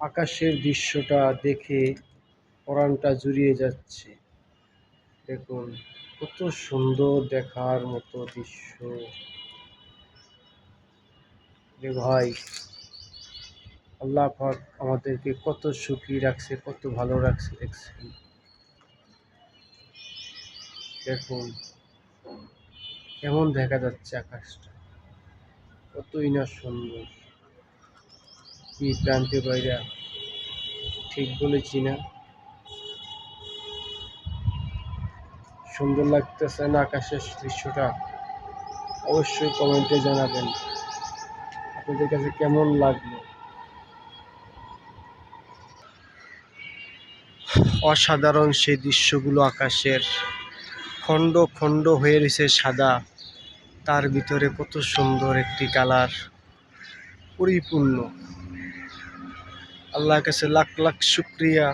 আকাশের দৃশ্যটা দেখে পরাণটা জুড়িয়ে যাচ্ছে। দেখুন কত সুন্দর দেখার মতো দৃশ্য রে ভাই। আল্লাহ পাক আমাদেরকে কত সুখী রাখছে, কত ভালো রাখছে দেখছেন। দেখুন কেমন দেখা যাচ্ছে আকাশটা, কতই না সুন্দর। কি প্রান্তে বাইরা ঠিক বলেছি না? সুন্দর লাগতেছে না আকাশের দৃশ্যটা? অবশ্যই কমেন্টে জানাবেন আপনাদের কাছে কেমন লাগলো। অসাধারণ সেই দৃশ্যগুলো আকাশের, খণ্ড খণ্ড হয়ে রয়েছে সাদা, তার ভিতরে কত সুন্দর একটি কালার পরিপূর্ণ। আল্লাহর কাছে লাখ লাখ শুকরিয়া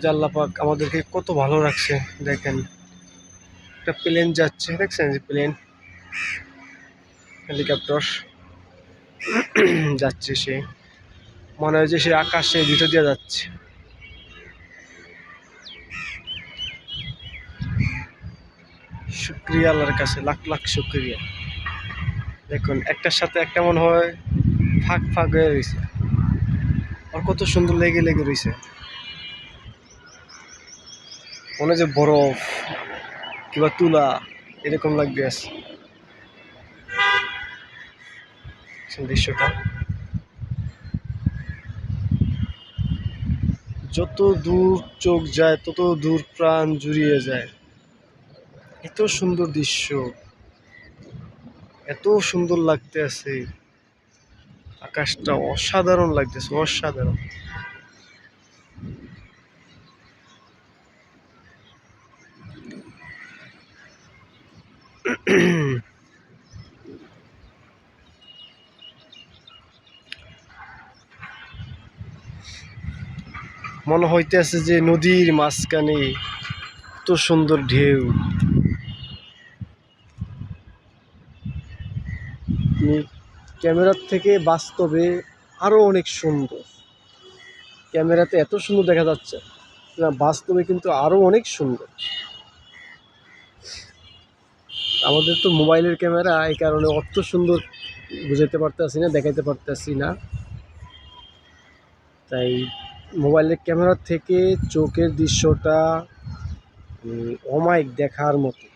যে আল্লাহ পাক আমাদেরকে কত ভালো রাখছে। দেখেন একটা প্লেন যাচ্ছে, দেখছেন যে প্লেন, হেলিকপ্টার যাচ্ছে, সে মনে হয় যে সে আকাশের ভিতর দিয়ে যাচ্ছে। শুকরিয়া আল্লাহর কাছে, লাখ লাখ শুকরিয়া। দেখুন একটার সাথে একটা মনে হয় ফাঁক ফাঁক হয়ে রয়েছে, আর কত সুন্দর লেগে লেগে রয়েছে, মনে যে বরফ কিংবা তুলা এরকম লাগবে আছে দৃশ্যটা। যত দূর চোখ যায় তত দূর প্রাণ জুড়িয়ে যায়। এত সুন্দর দৃশ্য, এত সুন্দর লাগতে আছে, আকাশটা অসাধারণ লাগতেছে, অসাধারণ। মনে হইতেছে যে নদীর মাঝখানে এত সুন্দর ঢেউ। ক্যামেরার থেকে বাস্তবে আরো অনেক সুন্দর। ক্যামেরাতে এত সুন্দর দেখা যাচ্ছে, বাস্তবে কিন্তু আরো অনেক সুন্দর। আমাদের তো মোবাইলের ক্যামেরা, এই কারণে অত সুন্দর বুঝাইতে পারতেছি না, দেখাইতে পারতেছি না। তাই মোবাইলের ক্যামেরা থেকে চোখের দৃশ্যটা অমায়িক দেখার মতো।